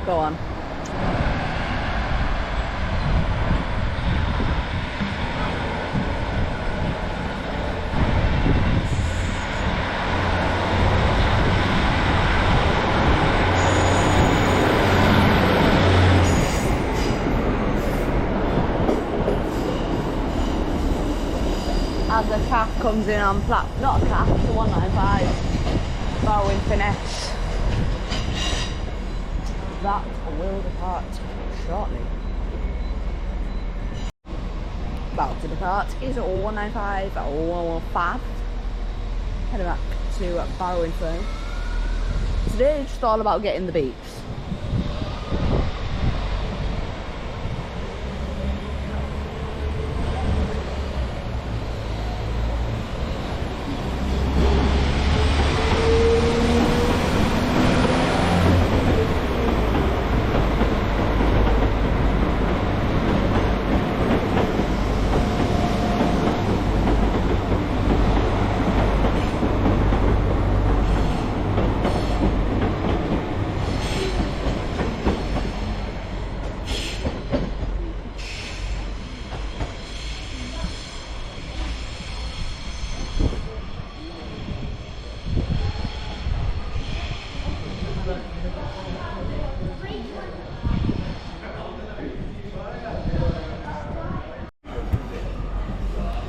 Go on. As a calf comes in on not a calf, it's a 195 Barwin finesse. That will depart shortly. About to depart is a 195 or 115. Heading back to Barwin Firm. Today it's just all about getting the beats.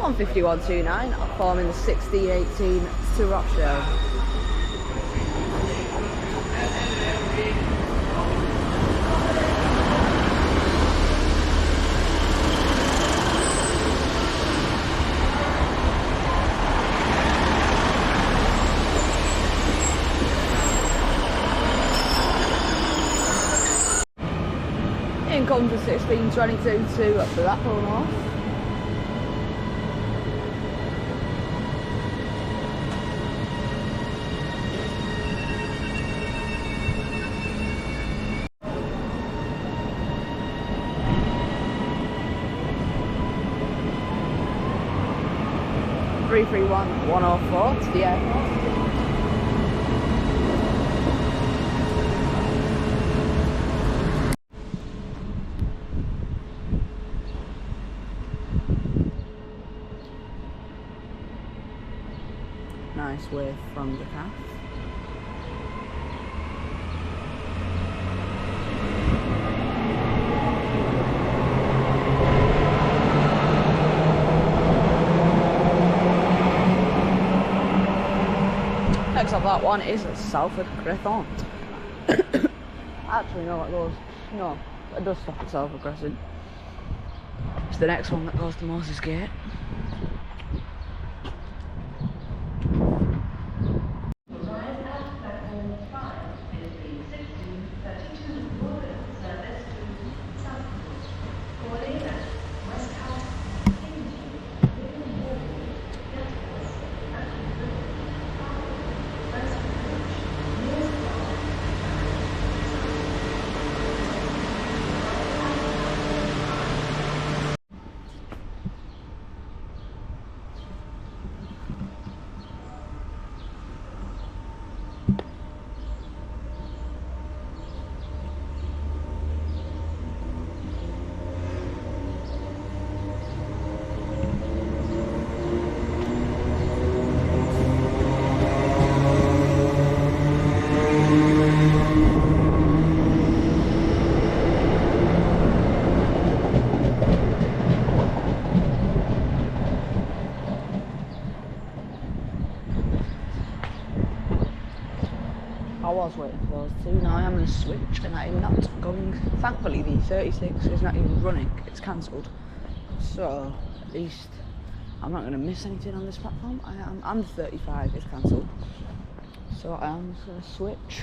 .51.29, forming the 16.18 to Rochdale. In comes the 16.22 to Blackpool North. .331 104 to the airport. Nice wave from the calf. Next up, that one is Salford Crescent. Actually, no, it goes. No, it does stop at Salford Crescent. It's the next one that goes to Moses Gate. I was waiting for those two, now I am going to switch and I am not going. Thankfully the 36 is not even running, it's cancelled, so at least I'm not going to miss anything on this platform. And the 35 is cancelled, so I am just going to switch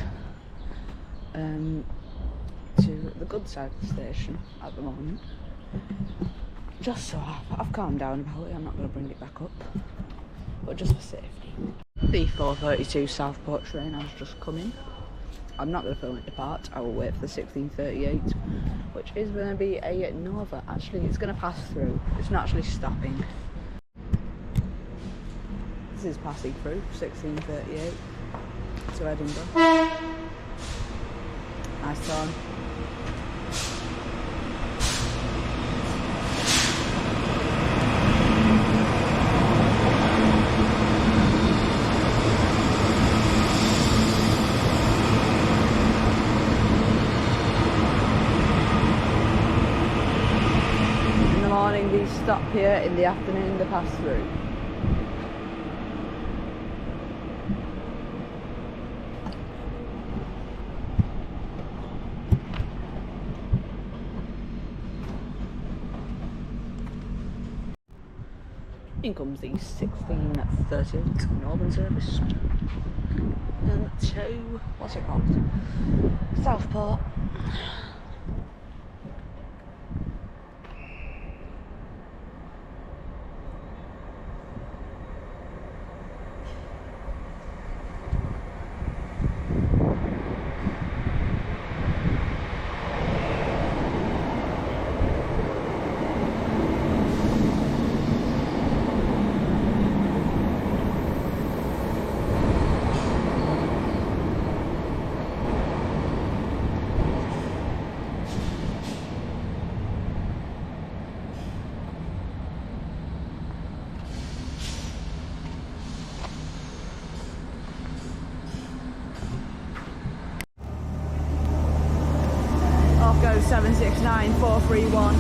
to the good side of the station at the moment, just so I've calmed down about it. I'm not going to bring it back up, but just for safety. The 432 Southport train has just come in. I'm not going to film it depart, I will wait for the 1638, which is going to be a Nova. Actually, it's going to pass through, it's not actually stopping. This is passing through, 1638 to Edinburgh. Nice turn. These stop here, in the afternoon they pass through. In comes the 1638 Northern service. And to, what's it called? Southport. Off goes 769431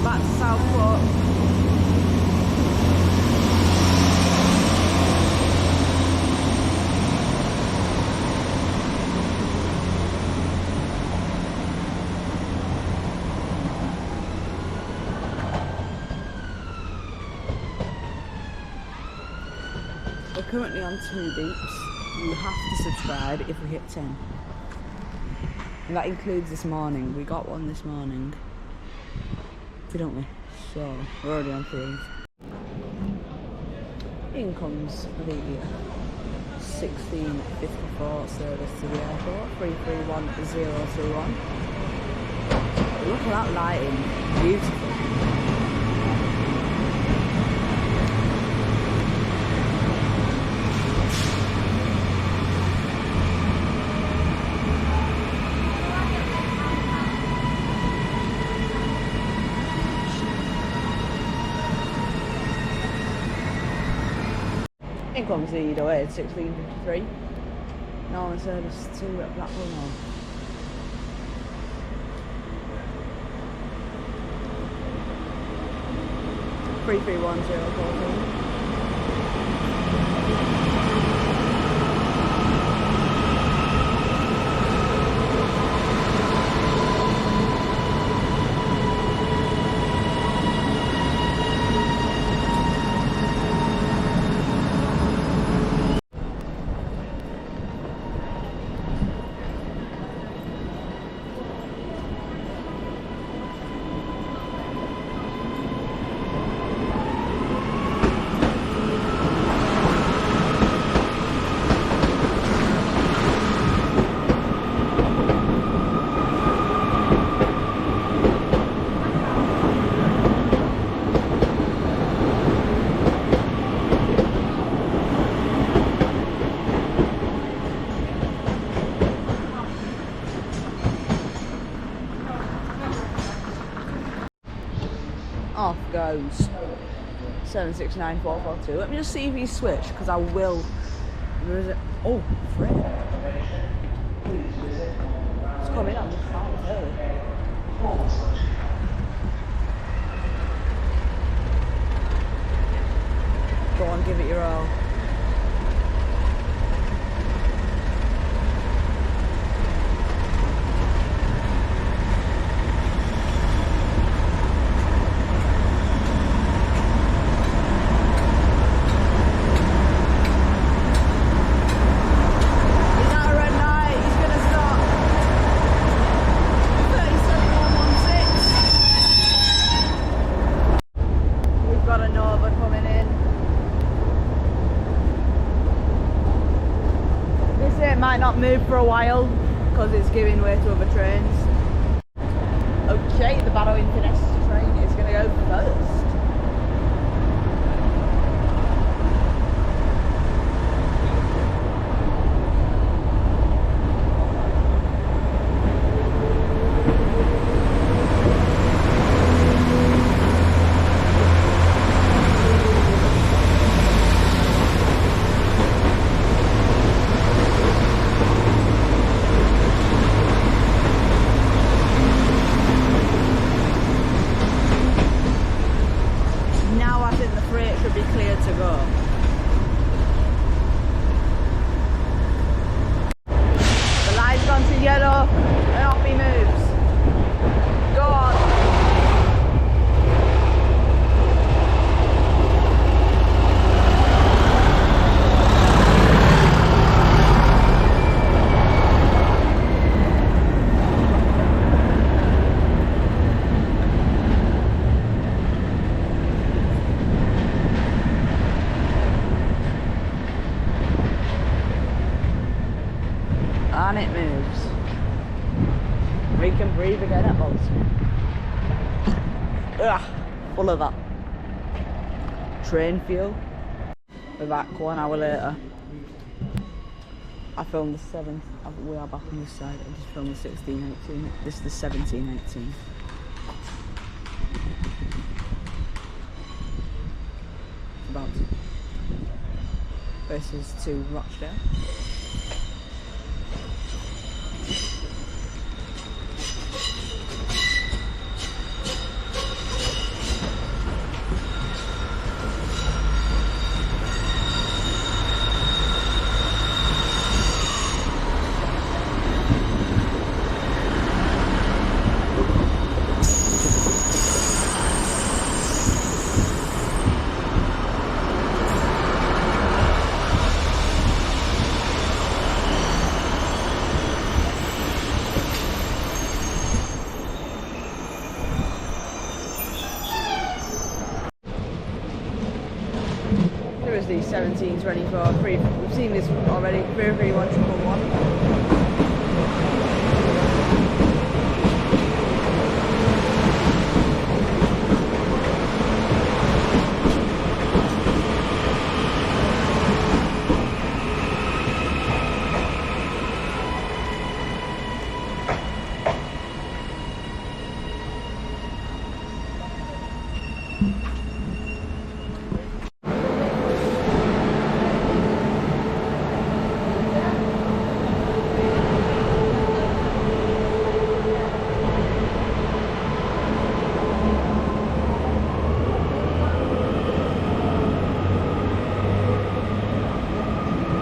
back to Southport. We're currently on 2 beeps. You have to subscribe if we hit 10. And that includes this morning. We got one this morning, didn't we? So we're already on 3. In comes the 1654 service to the airport, 331021. Look at that lighting, beautiful. In comes the 1653 Northern service to Blackpool North. Three 331014. Off goes 769442. Let me just see if he's switched, because I will. There is a. Oh, frick. It's coming on the side early. Go on, give it your all. Might not move for a while because it's giving way to other trains. Okay, the Barrow Inverness train is going to go first. And it moves. We can breathe again at Bolton. Ugh, full of that. Train fuel. We're back 1 hour later. I filmed the 7th. We are back on this side. I just filmed the 16:18. This is the 17:18. About versus to Rochdale. The 1724 free. We've seen this already. 33111.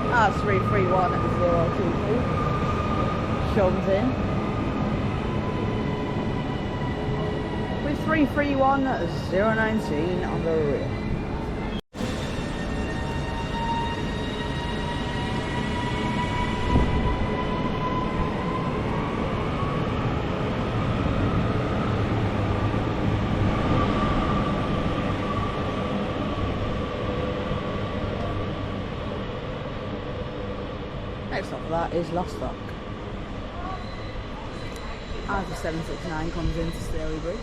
That's 331 at 022. Comes in. With 331 at 019 on the rear. Next up for that is Lostock. As the 769 comes into Staley Bridge.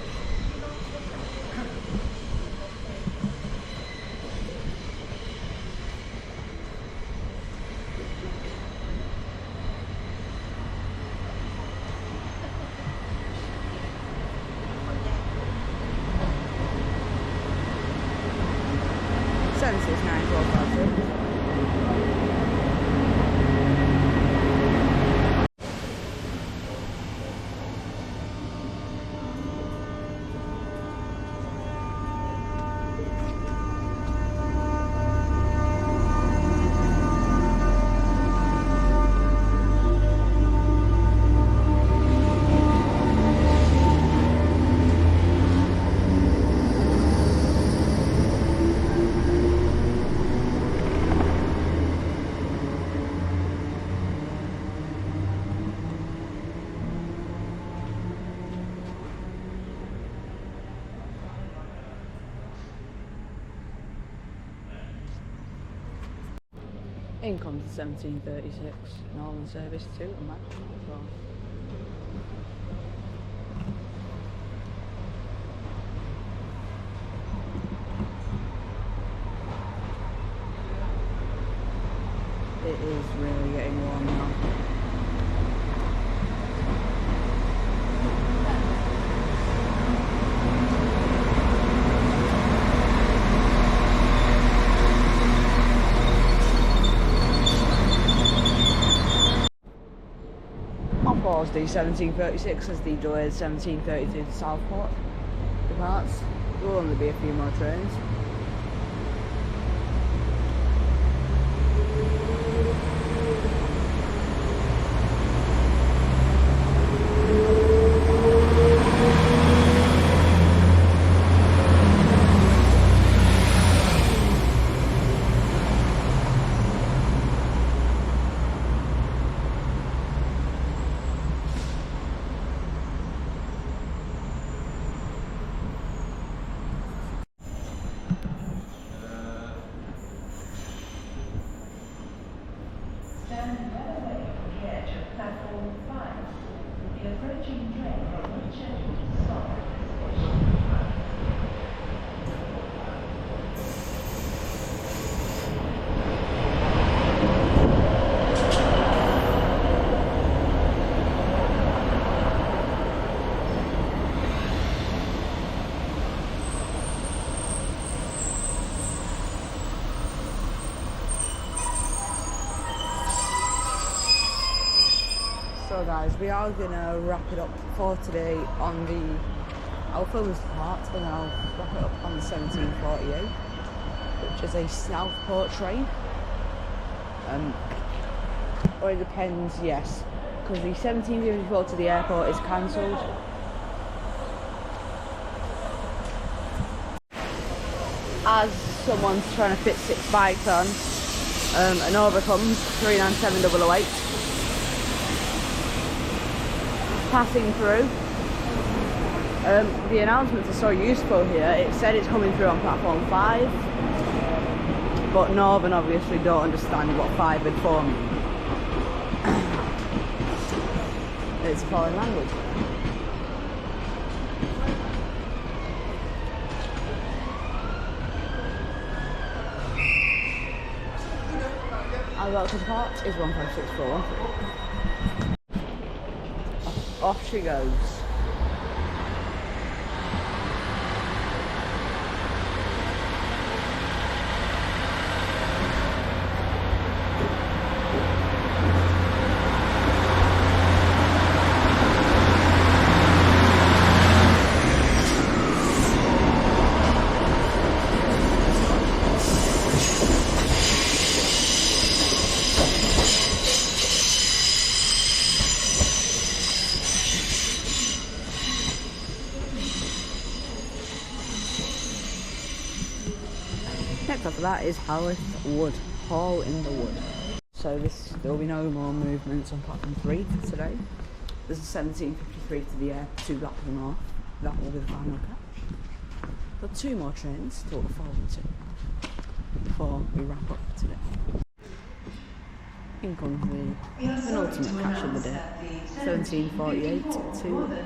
In comes the 1736 Northern Service 2 and match as well. It is really getting warm now. Pause the 1736 as the delayed 1732 to Southport departs. There will only be a few more trains. So guys, we are gonna wrap it up for today on the I'll film this part and then I'll wrap it up on the 1748, which is a Southport train. Or it depends, yes, because the 1754 to the airport is cancelled. As someone's trying to fit 6 bikes on, an Over comes 397008, passing through. The announcements are so useful here. It said it's coming through on platform 5, but Northern obviously don't understand what 5 and 4 mean. It's a foreign language. Our welcome part is 156413. Off she goes. Next after that is Harris Wood, Hall in the Wood. So there will be no more movements on platform 3 for today. There's a 1753 to the air to Blackpool North. That will be the final catch. Got 2 more trains to look forward to before we wrap up today. In comes the penultimate catch of the day, 1748 to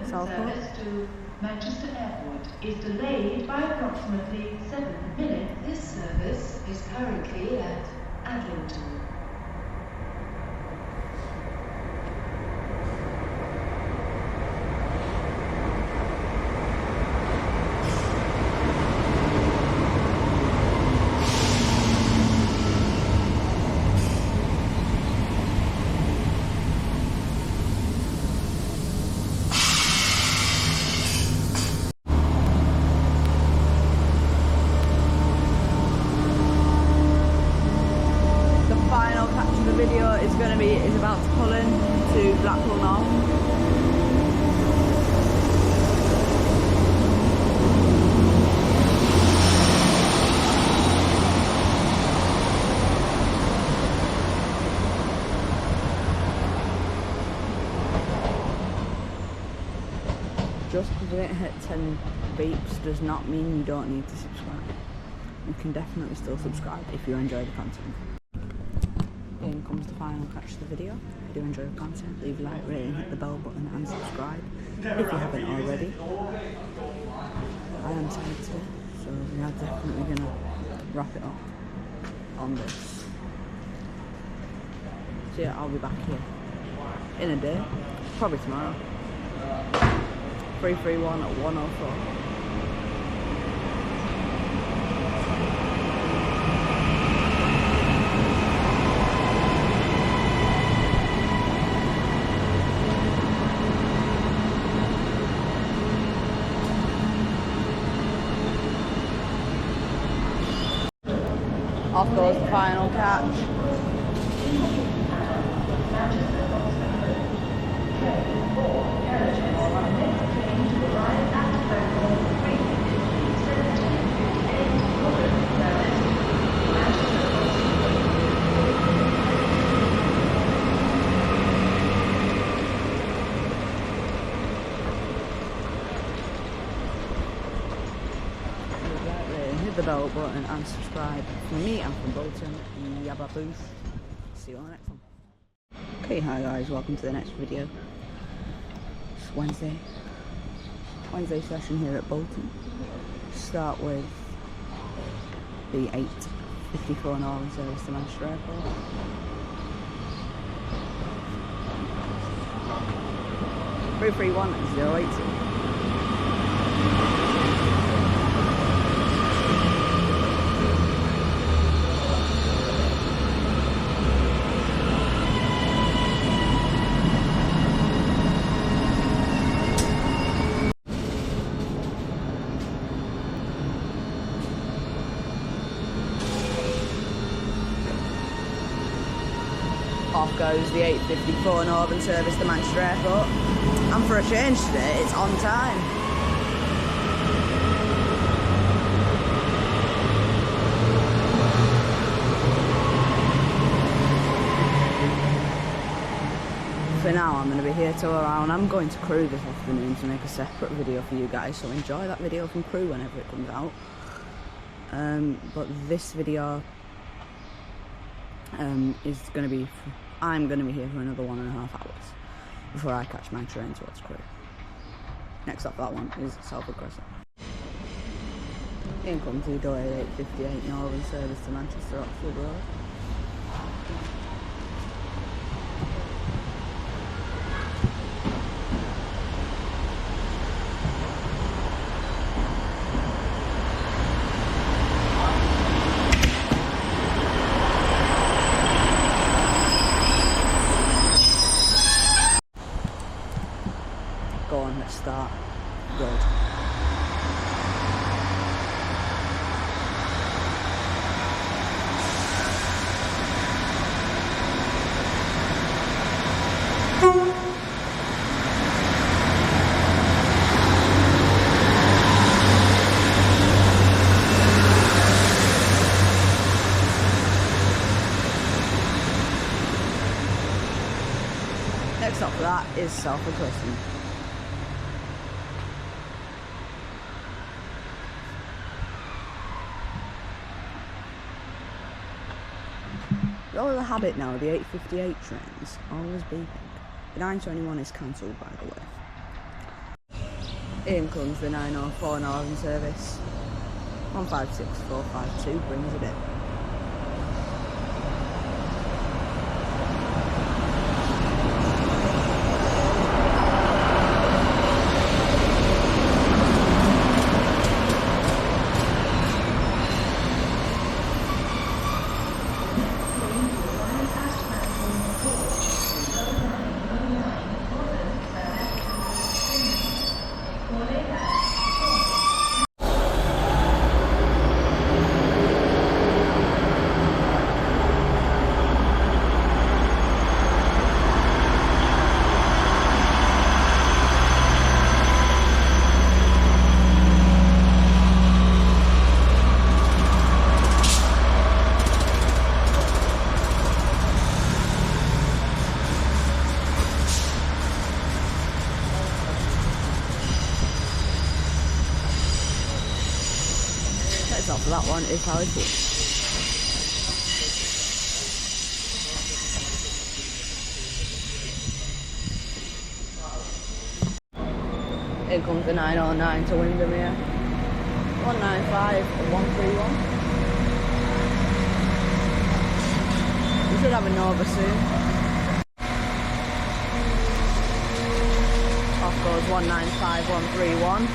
Southport. Manchester Airport is delayed by approximately 7 minutes. This service is currently at Adlington. Is about to pull in to Blackpool North. Just because we didn't hit 10 beeps does not mean you don't need to subscribe. You can definitely still subscribe if you enjoy the content. In comes the final catch of the video. If you do enjoy the content, leave a like, rating, hit the bell button and subscribe if you haven't already. I am tired today, so we are definitely going to wrap it up on this. So yeah, I'll be back here in a day, probably tomorrow. 331 at 104. Off goes the final catch. Hit the bell button and subscribe. From me and from Bolton, Yabba Booth. See you on the next one. Okay, hi guys, welcome to the next video. It's Wednesday session here at Bolton. Start with the 8:54 Northern service to Manchester Airport. Three 331 080. off goes the 8:54 Northern service to Manchester Airport. And for a change today, it's on time. For now, I'm going to be here till around. I'm going to Crewe this afternoon to make a separate video for you guys, so enjoy that video from Crewe whenever it comes out. But this video is going to be, I'm going to be here for another 1.5 hours before I catch my train towards Crewe. Next up that one is Salford Crescent. In comes the delayed 8:58 Northern service to Manchester Oxford Road. Go on, let's start. Good. Next up for that is Salford Crescent. All the habit now, the 8:58 trains always beeping. The 9:21 is cancelled, by the way. In comes the 9:04 Northern service. 156452 brings it in. Next up for that one is At Bolton. In comes the 909 to Windermere. 195 and 131. We should have a Nova soon. Off goes 195 131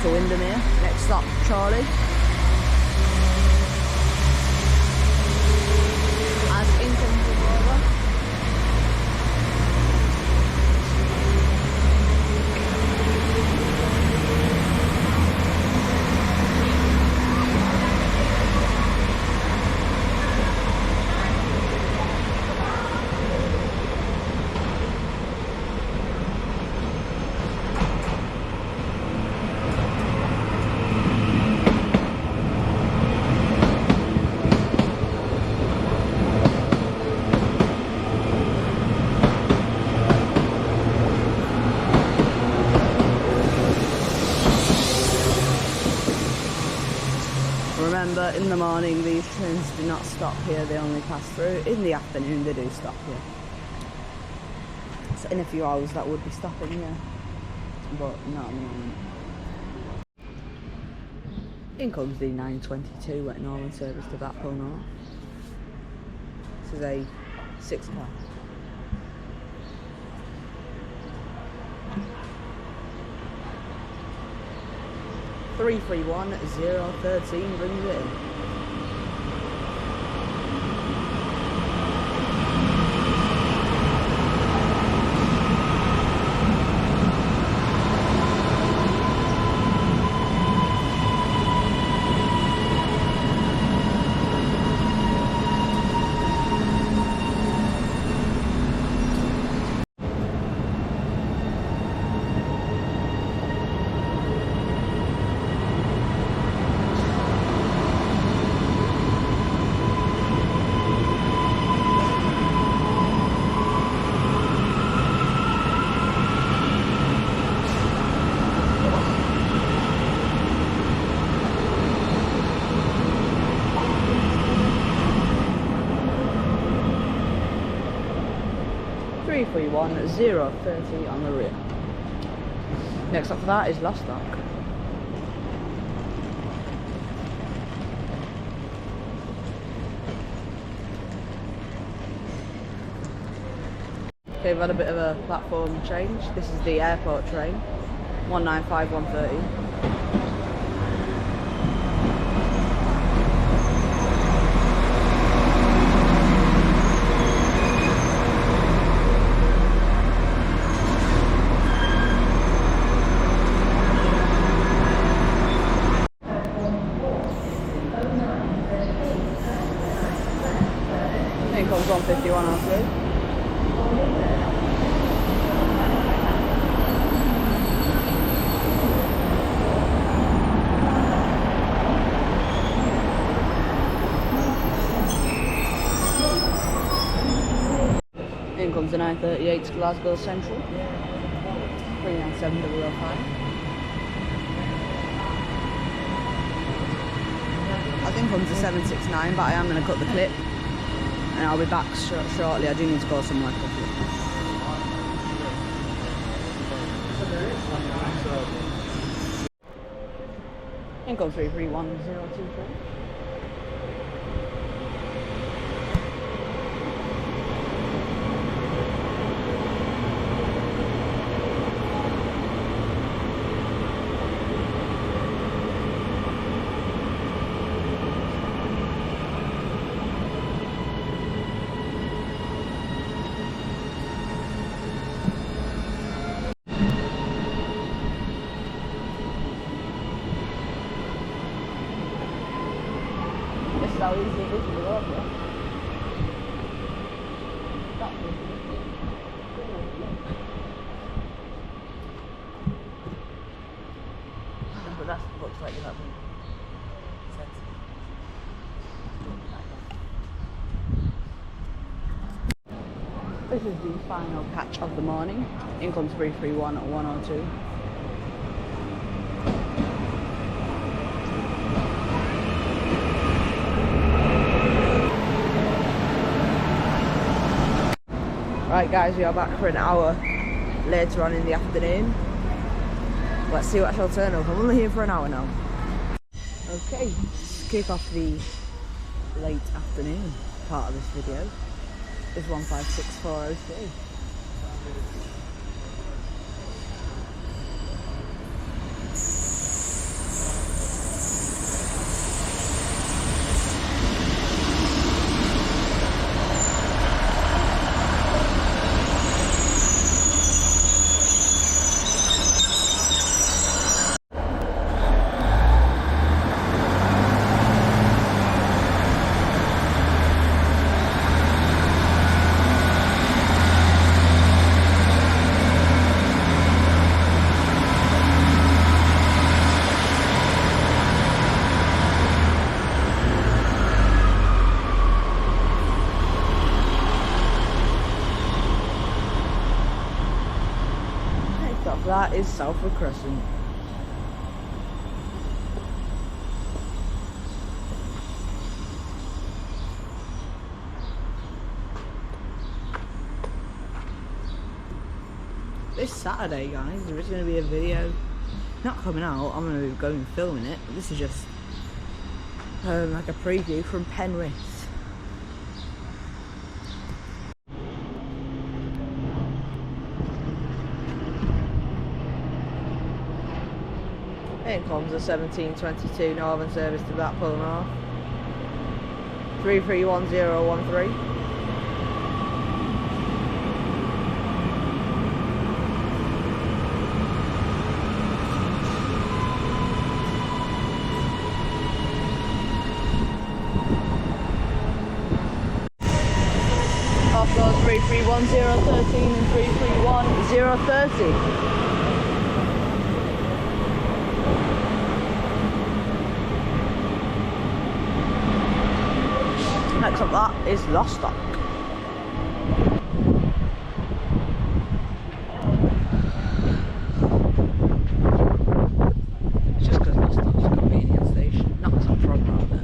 to Windermere. Next stop, Charlie. As in comes the Nova. Remember, in the morning these trains do not stop here, they only pass through. In the afternoon they do stop here. So in a few hours that would be stopping here, but not at the moment. In comes the 922 at Northern service to Blackpool North. This is a 6 o'clock. Three 331 013 brings it in. 331030 on the rear. Next up for that is Lostock. Okay, we've had a bit of a platform change. This is the airport train, 195130. Here comes 15103. In comes the 938 to Glasgow Central, 397005. I think comes the 769, but I am going to cut the clip and I'll be back shortly. I do need to go somewhere quickly. In comes 331023. This is how easy it is to go up, yeah? But that looks like you're not being sensitive. This is the final catch of the morning. In comes 331 at 102. Right guys, we are back for an hour later on in the afternoon. Let's see what shall turn up. I'm only here for an hour now. Okay, let's kick off the late afternoon part of this video. It's 156403. That is Salford Crescent. This Saturday, guys, there is going to be a video not coming out. I'm going to be going and filming it, but this is just like a preview from Penrith. In comes the 1722 Northern service to Blackpool North. 331013. Off goes 331013 and 331030. Next up that is Lostock. It's just because Lostock's a convenience station, not because I'm from around there.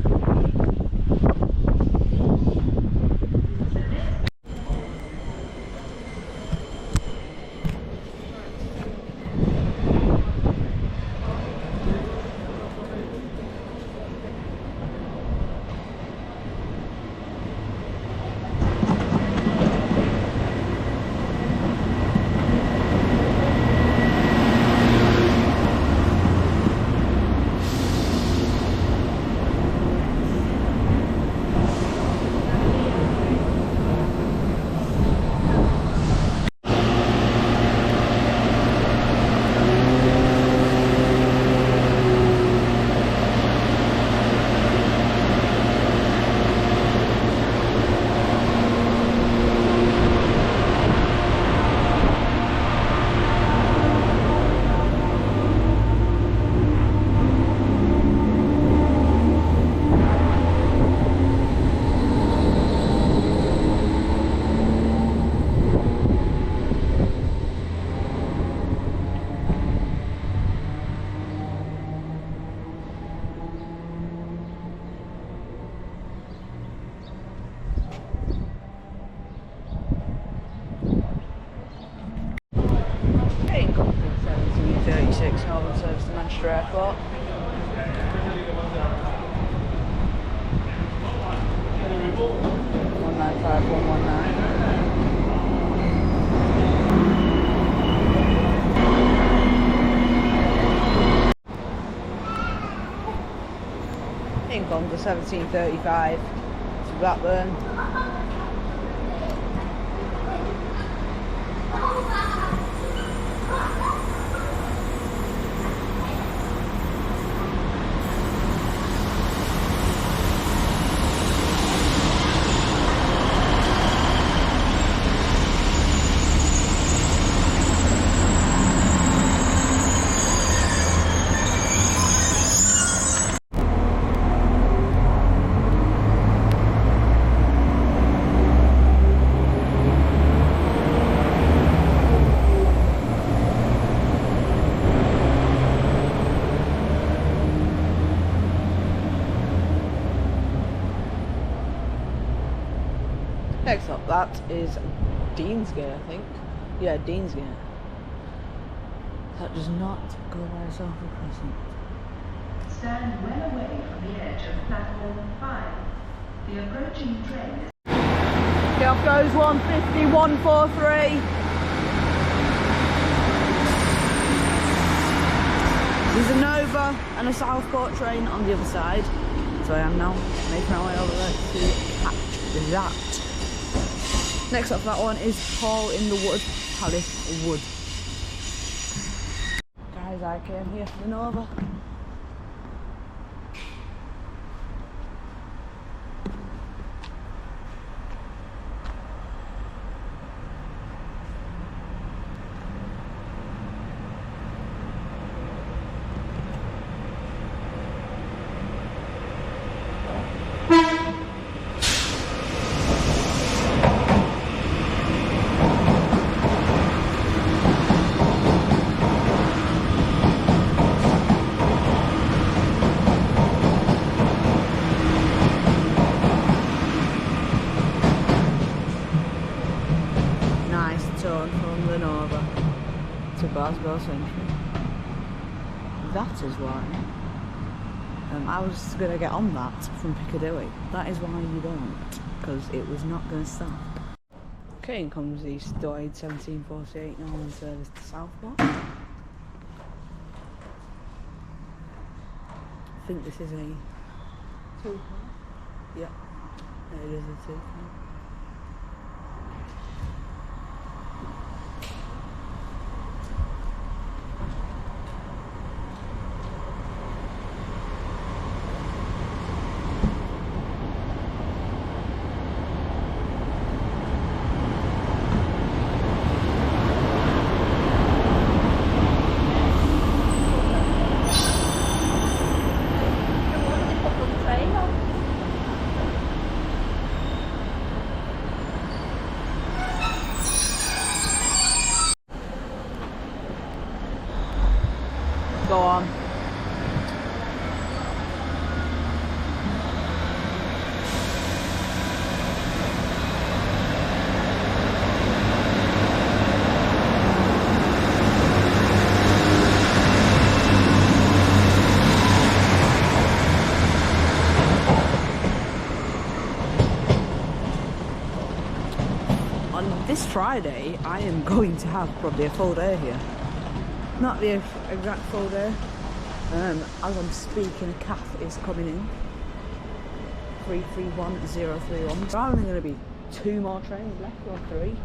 Manchester Airport. One 119. In comes the 1735 to Blackburn. Next up, that is Deansgate, I think. Yeah, Deansgate. That does not go by itself a crossing. Stand well away from the edge of platform 5. The approaching train is... Okay, off goes 150, 143. There's a Nova and a Southport train on the other side. So I am now making my way over there to catch that. Next up, that one is Hall in the Wood, Palace Wood. Guys, I came here for the Nova. From the Nova to Glasgow Central. That is why I was going to get on that from Piccadilly. That is why you don't, because it was not going to stop. Okay, in comes the Stoid 1748 Northern service to Southport. I think this is a 2-car. Yep, it is a 2-car. Go on. On this Friday, I am going to have probably a full day here. Not the exact full day. As I'm speaking, a CAF is coming in. 331031. There are only going to be 2 more trains left, or 3.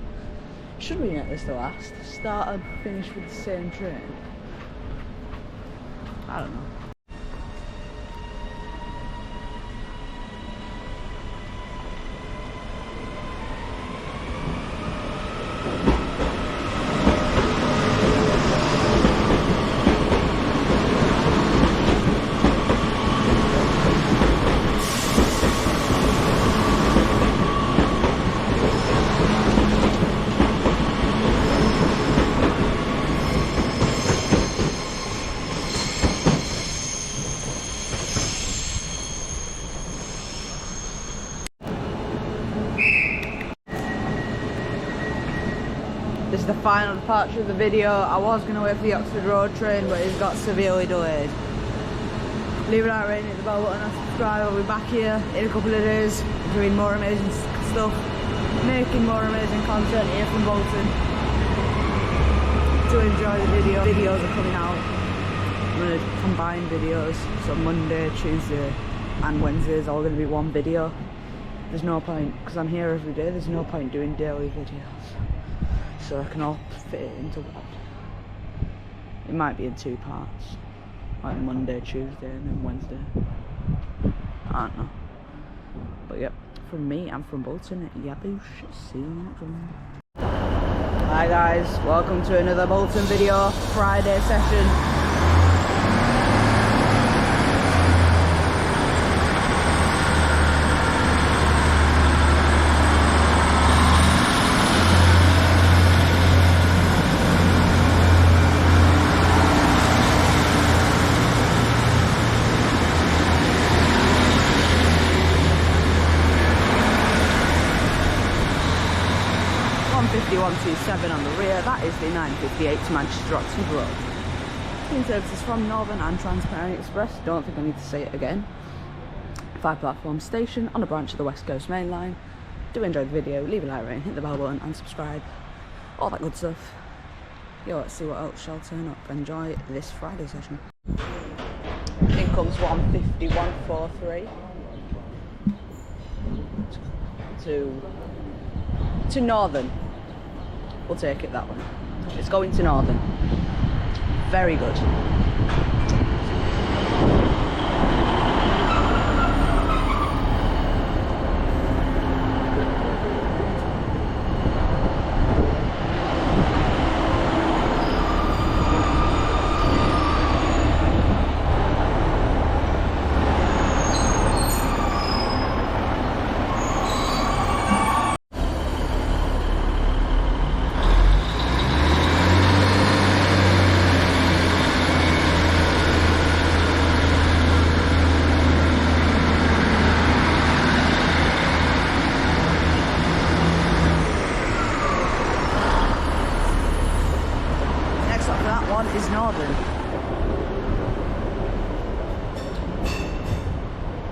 Should we get this to last? Start and finish with the same train? I don't know. This is the final departure of the video. I was going to wait for the Oxford Road train, but it's got severely delayed. Leave a like, rating, hit the bell button and subscribe. I'll be back here in a couple of days doing more amazing stuff, making more amazing content here from Bolton. To enjoy the video. Videos are coming out. I'm going to combine videos, so Monday, Tuesday and Wednesday is all going to be one video. There's no point, because I'm here every day, there's no point doing daily videos. So I can all fit it into one. It might be in 2 parts, like Monday, Tuesday and then Wednesday. I don't know. But yep, from me, I'm from Bolton at Yabush. See you next one. Hi guys, welcome to another Bolton video, Friday session. 127 on the rear, that is the 958 to Manchester Oxford Road. Between services from Northern and Transparent Express, don't think I need to say it again. 5 platform station on a branch of the West Coast Main Line. Do enjoy the video, leave a like rating, hit the bell button and subscribe. All that good stuff. Yo, let's see what else shall turn up. Enjoy this Friday session. In comes 150, 143. To Northern. We'll take it that way. It's going to Northern. Very good. Is Northern.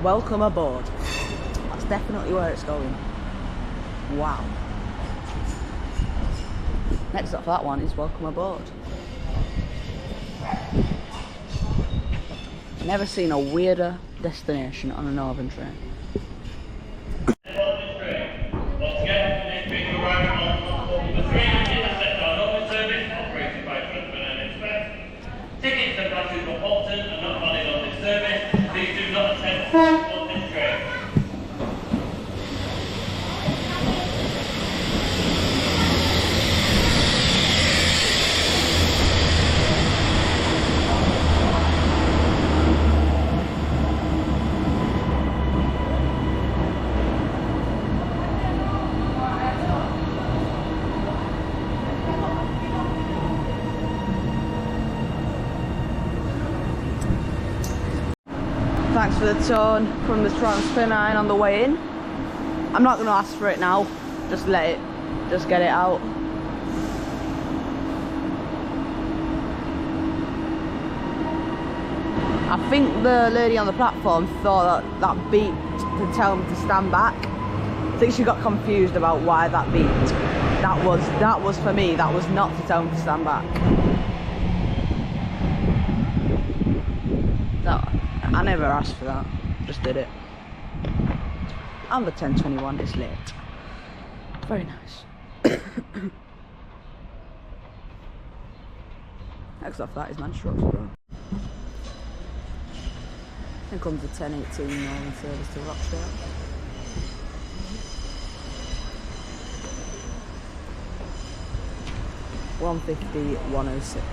Welcome aboard. That's definitely where it's going. Wow. Next up for that one is welcome aboard. Never seen a weirder destination on a Northern train. Tickets and buses for Bolton are not valid on this service. Please do not attempt to board this train. Thanks for the tone from the transfer line on the way in. I'm not going to ask for it now. Just get it out. I think the lady on the platform thought that beeped to tell me to stand back. I think she got confused about why that beeped. That was for me. That was not to tell me to stand back. No. I never asked for that, just did it. And the 10:21 is late. Very nice. Next off that is Manchester Oxford Road. Then comes the 10:18 Northern service to Rochdale. (150, 106).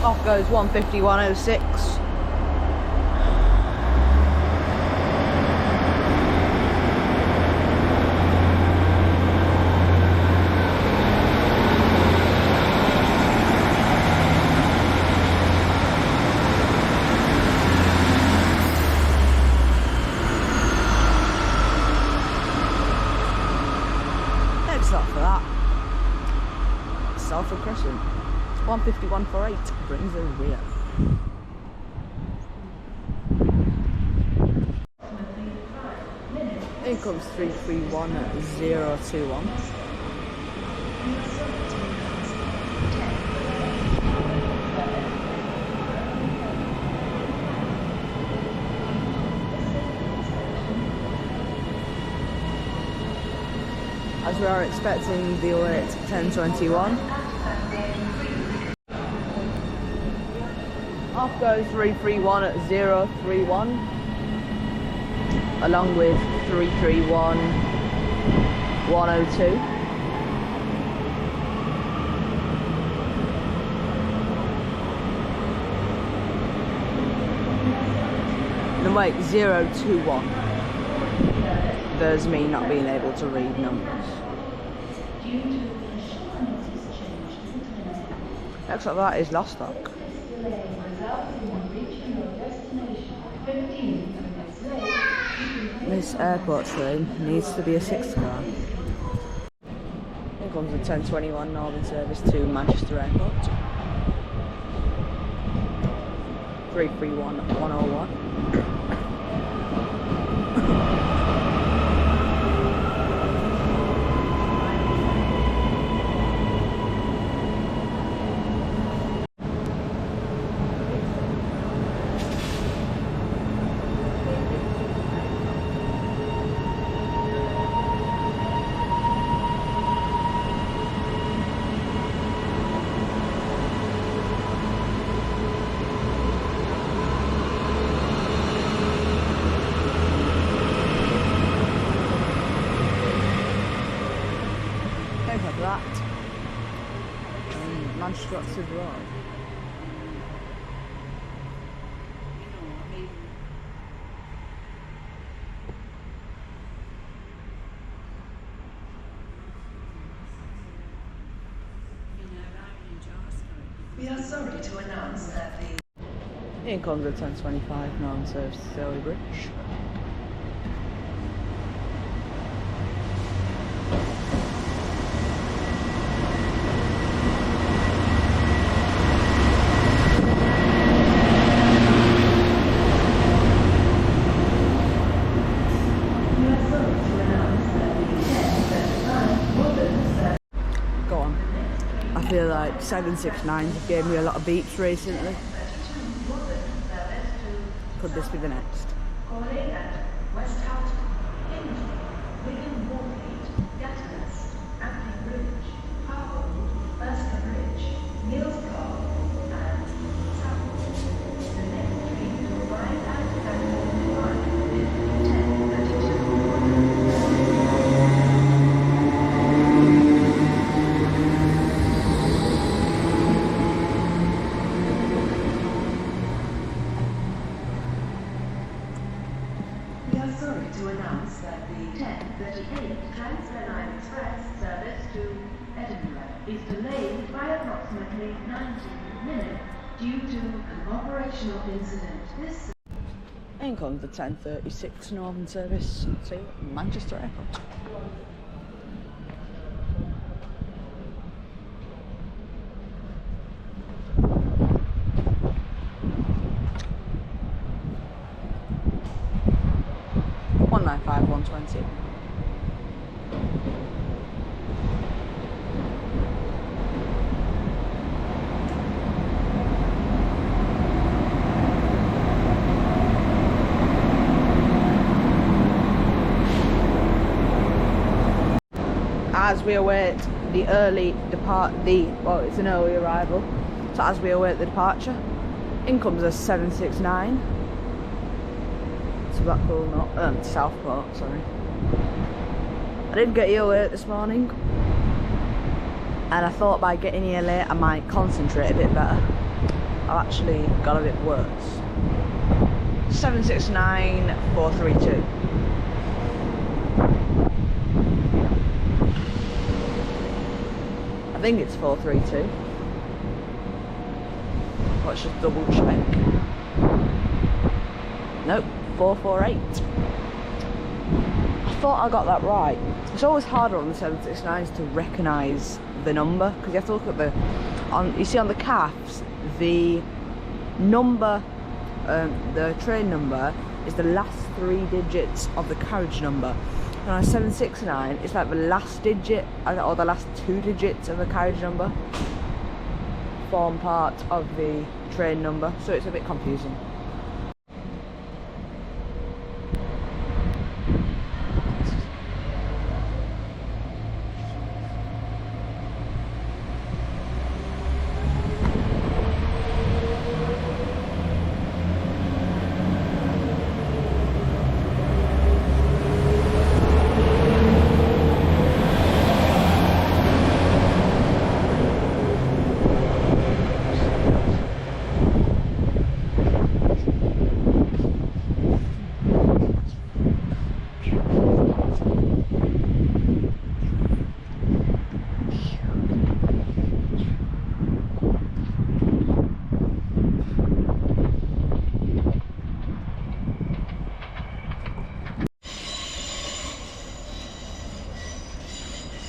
Off goes 150, 106. stop for that. Salford Crescent. 151.48 brings a rear. Here comes 331.021. As we are expecting the away at 10:21. Off goes 331.031, along with 331.102. And wait, 021. There's me not being able to read numbers. Looks like that is Lostock. This airport train needs to be a 6 car. Here comes the 10:21 Northern service to Manchester Airport. 331.101. That Manchester Oxford Road. We are sorry to announce that the Here comes the 10:25 Northern service to Thurley Bridge. I feel like 769s have given me a lot of beats recently. Could this be the next? To announce that the 10:38 Transfer Express service to Edinburgh is delayed by approximately 90 minutes due to an operational incident. This In comes the 10:36 Northern service to Manchester Airport. $195.120. As we await the it's an early arrival, so as we await the departure, in comes a 769 to Blackpool, not Southport, sorry. I didn't get here late this morning, and I thought by getting here late I might concentrate a bit better. I've actually got a bit worse. 769-432. I think it's 432. Let's just double check. Nope, 448. I thought I got that right. It's always harder on the 769s to recognise the number, because you have to look at you see on the CAFs, the number, the train number is the last 3 digits of the carriage number. And on a 769, it's like the last digit or the last 2 digits of the carriage number form part of the train number, so it's a bit confusing.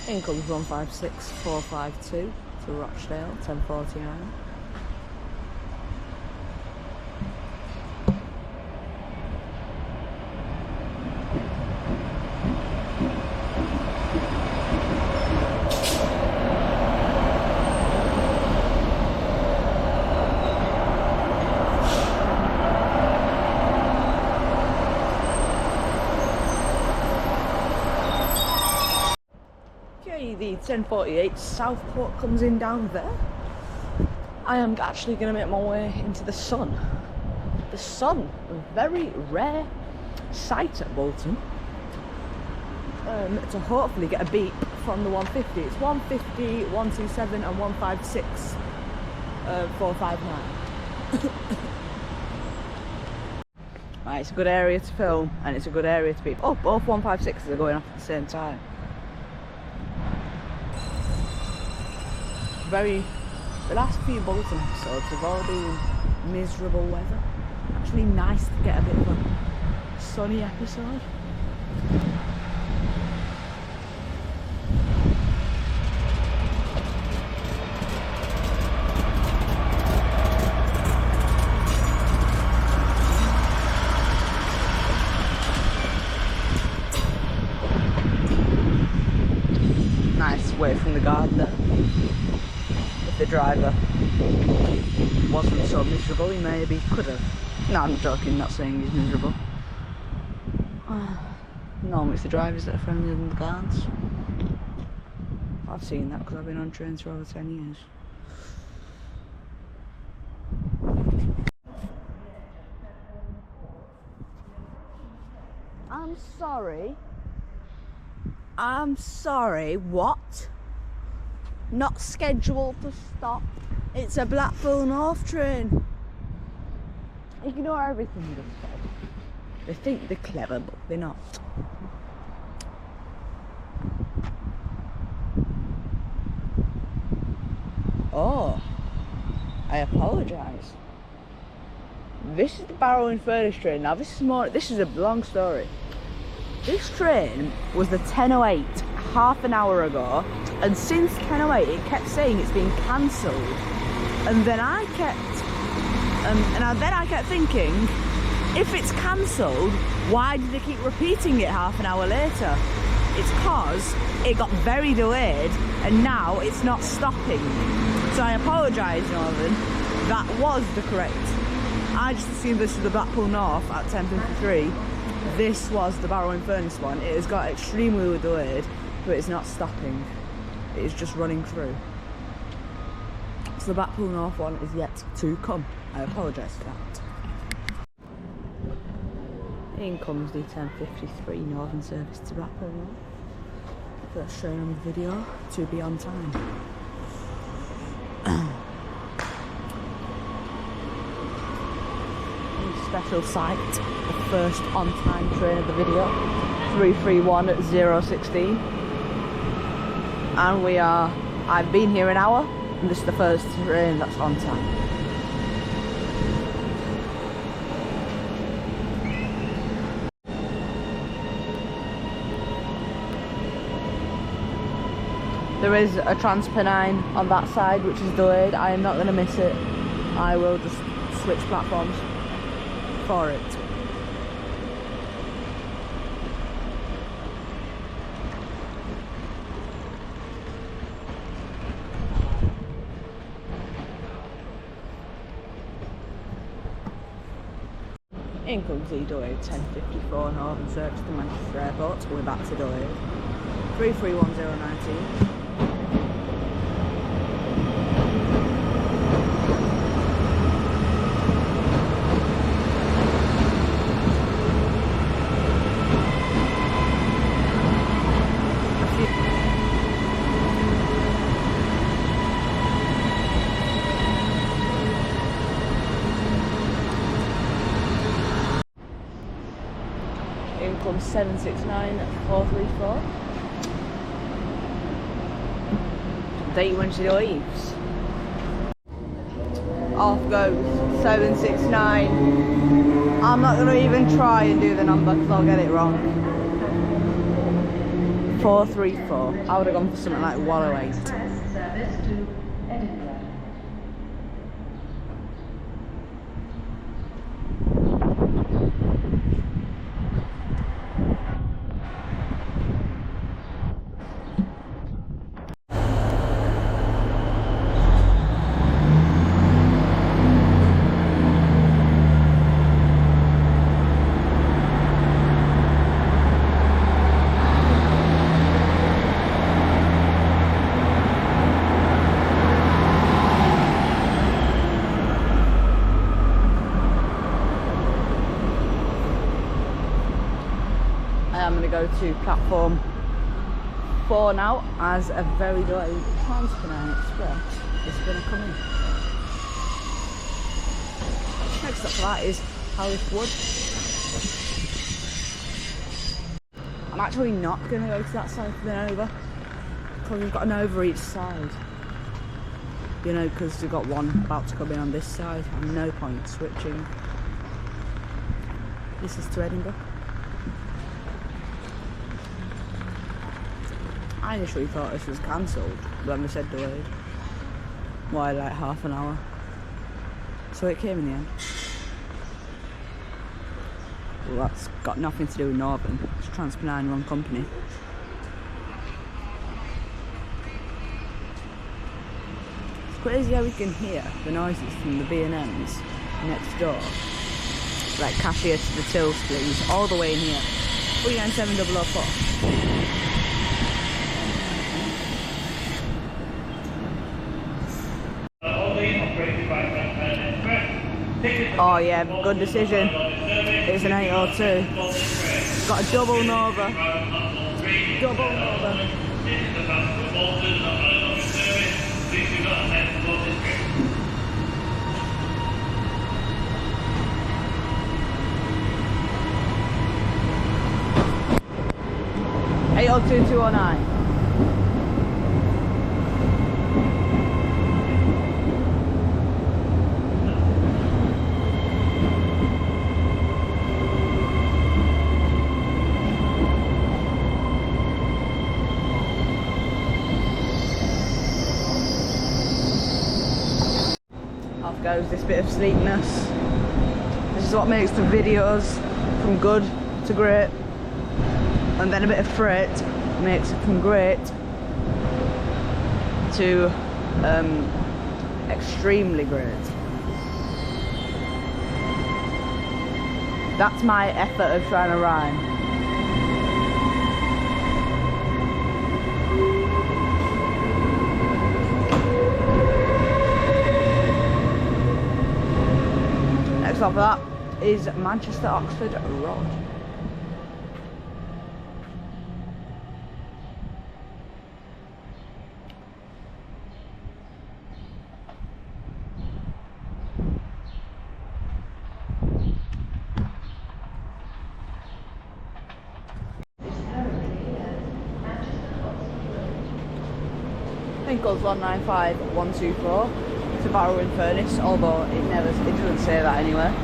In comes 156452 to Rochdale, 10:49. The 10:48 Southport comes in down there. I am actually going to make my way into the sun. The sun, a very rare sight at Bolton. To hopefully get a beep from the 150. It's 150, 127 and 156, 459. Right, it's a good area to film and it's a good area to beep. Oh, both 156s are going off at the same time. The last few Bolton episodes have all been miserable weather. Actually nice to get a bit of a sunny episode. Nice away from the garden there. The driver wasn't so miserable, he maybe could have. No, I'm joking, not saying he's miserable. Normally it's the drivers that are friendlier than the guards. I've seen that because I've been on trains for over 10 years. I'm sorry, what? Not scheduled to stop. It's a Blackpool North train. Ignore everything they've said. They think they're clever, but they're not. Oh, I apologise. This is the Barrow and Furnace train. Now this is a long story. This train was the 10:08 half an hour ago, and since 10:08 it kept saying it's been cancelled. And then I kept thinking, if it's cancelled, why did they keep repeating it half an hour later? It's because it got very delayed and now it's not stopping. So I apologise, Northern. That was the correct. I just assumed this was the Blackpool North at 10:53. This was the Barrow and Furnace one. It has got extremely delayed, but it's not stopping. It is just running through. So the Blackpool North one is yet to come. I apologise for that. In comes the 10:53 Northern service to Blackpool North. First shown on the video to be on time. Special sight, the first on-time train of the video, 331-016, and I've been here an hour and this is the first train that's on time. There is a Transpennine on that side which is delayed. I am not going to miss it. I will just switch platforms for it. In comes the delayed 10:54 Northern Search to Manchester Airport. We're back to delayed 331019. In comes 769434. Date when she leaves. Off goes 769. I'm not going to even try and do the number because I'll get it wrong. 434. I would have gone for something like 108. Express service to Edinburgh. I'm going to go to platform 4 now as a very delayed Transpennine Express is going to come in. Next up for that is Harris Wood. I'm actually not going to go to that side for the Nova because we've got an over each side. You know, because we've got one about to come in on this side and no point switching. This is to Edinburgh. I initially thought this was cancelled when they said delayed. Why, like half an hour? So it came in the end. Well, that's got nothing to do with Northern. It's Transpennine, wrong company. It's crazy how we can hear the noises from the B&Ms next door. Like cashier to the tills, please, all the way in here. 397004. Oh yeah, good decision. It's an 802. Got a double Nova. Double Nova. This is the path to Bolton, not running on the service. Please do not attend the Bolton trip. 802-209. Off goes this bit of sleekness. This is what makes the videos from good to great. And then a bit of freight makes it from great to extremely great. That's my effort of trying to rhyme. Next up for that is Manchester Oxford Road. I think it goes 195124 to Barrow in Furnace, although it doesn't say that anywhere.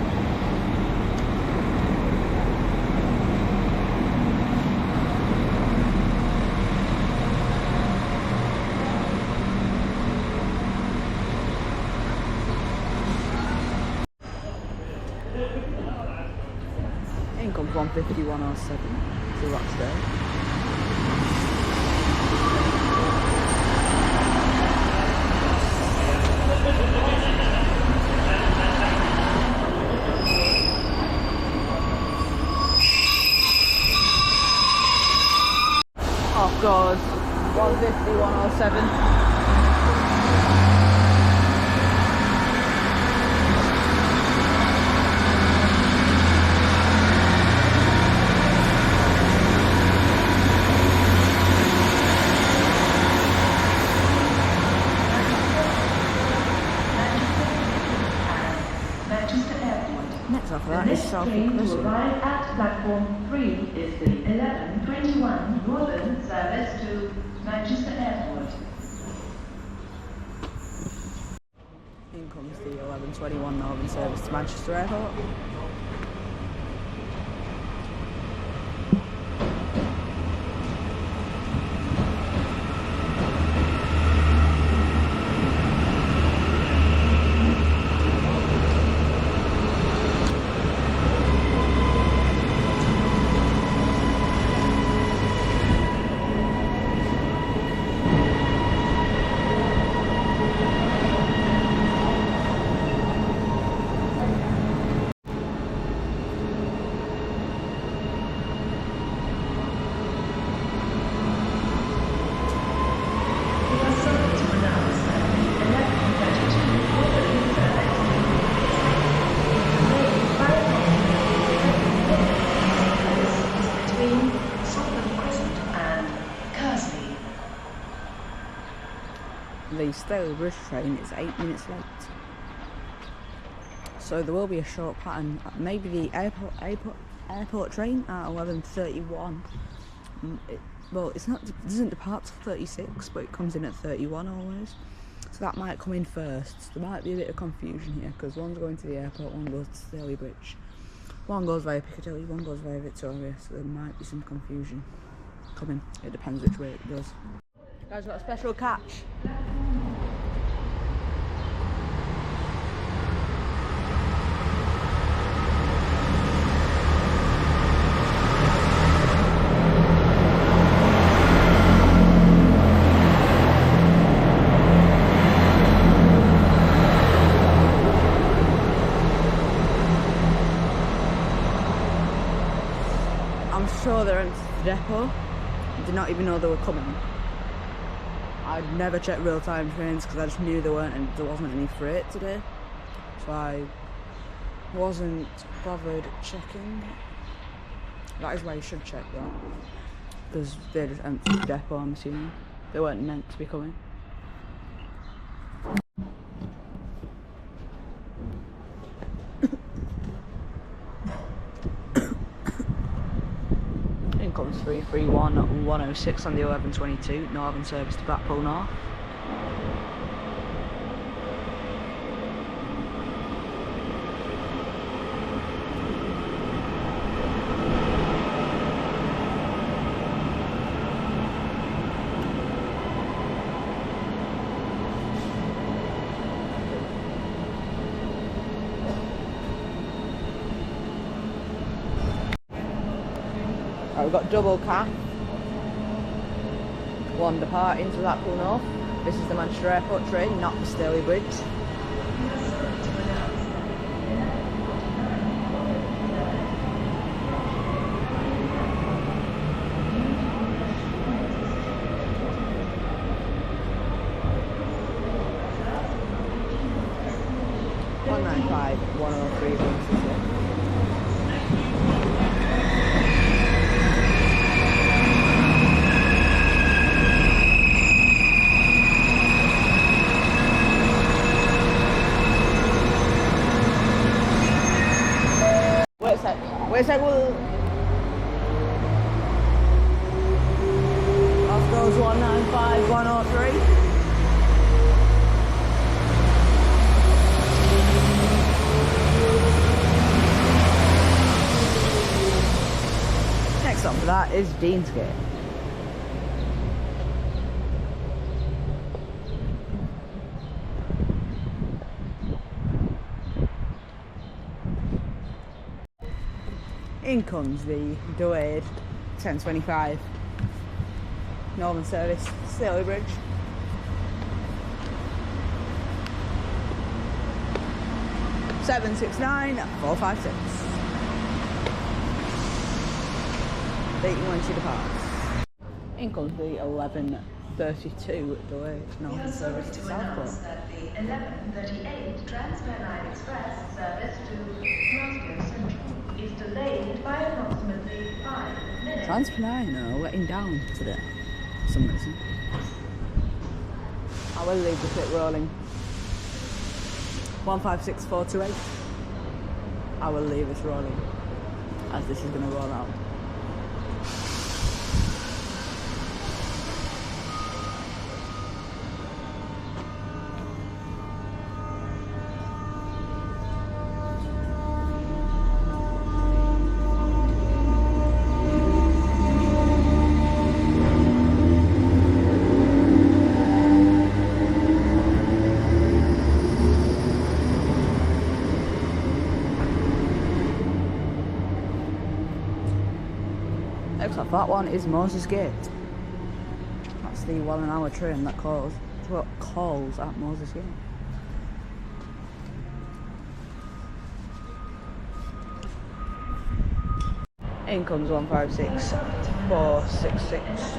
15107. So that's there. Oh God, 15107. Next after that is South train to Crescent. arrive at platform 3 is the 11:21 Northern service to Manchester Airport. In comes the 11:21 Northern service to Manchester Airport. The Staley Bridge train is 8 minutes late, so there will be a short pattern. Maybe the airport train at 11:31. Well, it doesn't depart till 36, but it comes in at 31 always. So that might come in first. There might be a bit of confusion here because one's going to the airport, one goes to Staley Bridge. One goes via Piccadilly, one goes via Victoria. So there might be some confusion coming. It depends which way it goes. Guys, got a special catch. I'm sure they're into the depot. I did not even know they were coming. I'd never checked real-time trains because I just knew there wasn't any freight today, so I wasn't bothered checking. That is why you should check that, because they just emptied the depot. I'm assuming they weren't meant to be coming. In comes 331 106 on the 11:22 Northern service to Blackpool North. We've got double cab. One departing to Blackpool North. This is the Manchester Airport train, not the Staley Bridge. (195 103 Wait a sec, Glasgow's 195 103. Next up for that is Deansgate. In comes the delayed 10:25 Northern Service, Staley Bridge. Seven 69 456. Beating when she departs. In comes the 11:32 delayed Northern Service to Southport. That the 11:38 Trans-Pennine Express service to Glasgow Central is delayed by approximately 5 minutes. Trans-Pennine are letting down today for some reason. I will leave the clip rolling. 156428. I will leave this rolling as this is going to roll out. Looks like that one is Moses Gate. That's the 1 hour train that calls at Moses Gate. In comes 156 466.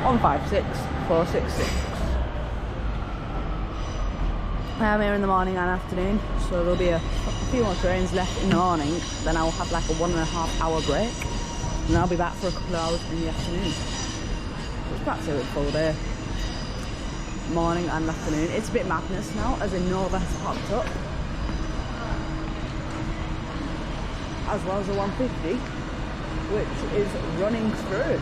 One 56 466. I'm here in the morning and afternoon, so there'll be a few more trains left in the morning. Then I'll have like a 1.5 hour break, and I'll be back for a couple of hours in the afternoon. So it's practically a full day, morning and afternoon. It's a bit madness now, as a Nova has popped up, as well as a 150, which is running through.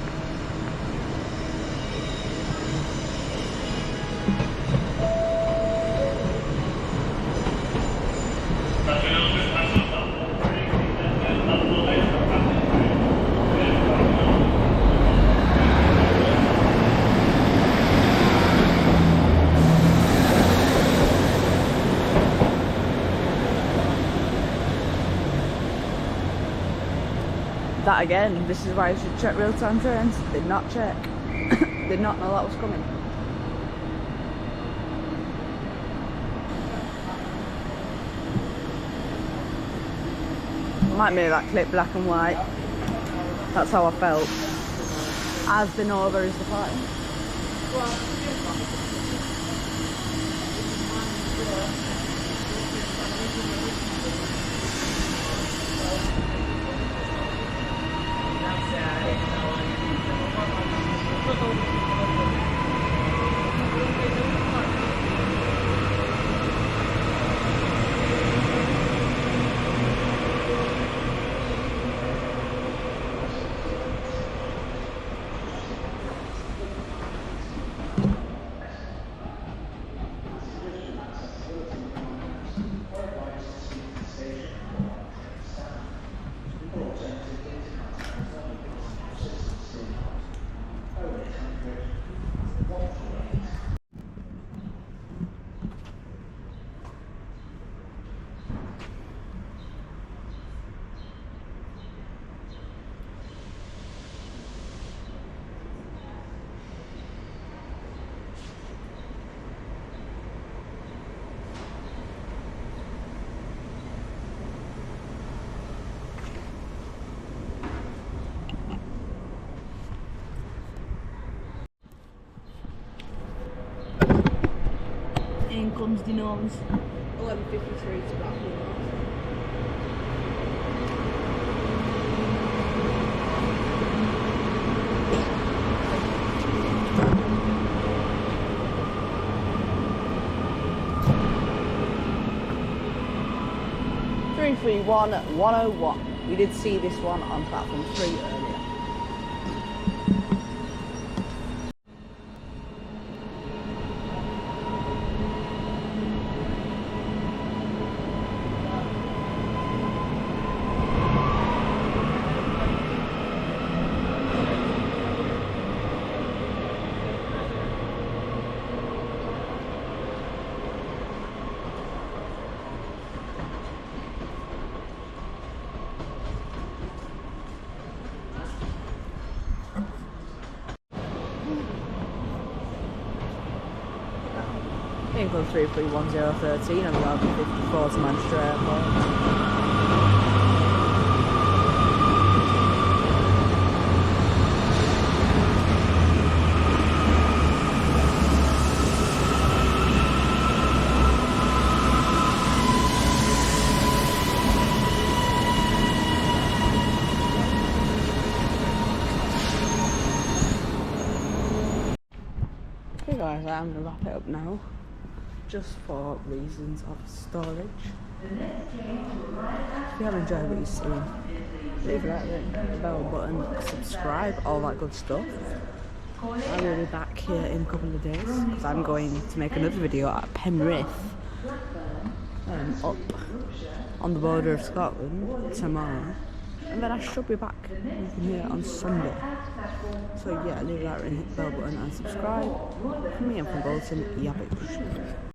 That again, this is why you should check real-time trains. Did not check. Did not know that was coming. Might make that clip black and white. That's how I felt. As the Nova is departing. In comes the Norms. 11:53 to Blackpool. 331 101. We did see this one on platform 3 earlier. Vehicle 331013 on the RB54 to Manchester Airport. Hey guys, I'm going to wrap it up now, just for reasons of storage. If you have enjoyed what you've seen, leave a like, hit the bell button, subscribe, all that good stuff. I will be back here in a couple of days because I'm going to make another video at Penrith, up on the border of Scotland tomorrow, and then I should be back here on Sunday. So yeah, leave a like, hit the bell button and subscribe. From me, I'm from Bolton, Yabbage.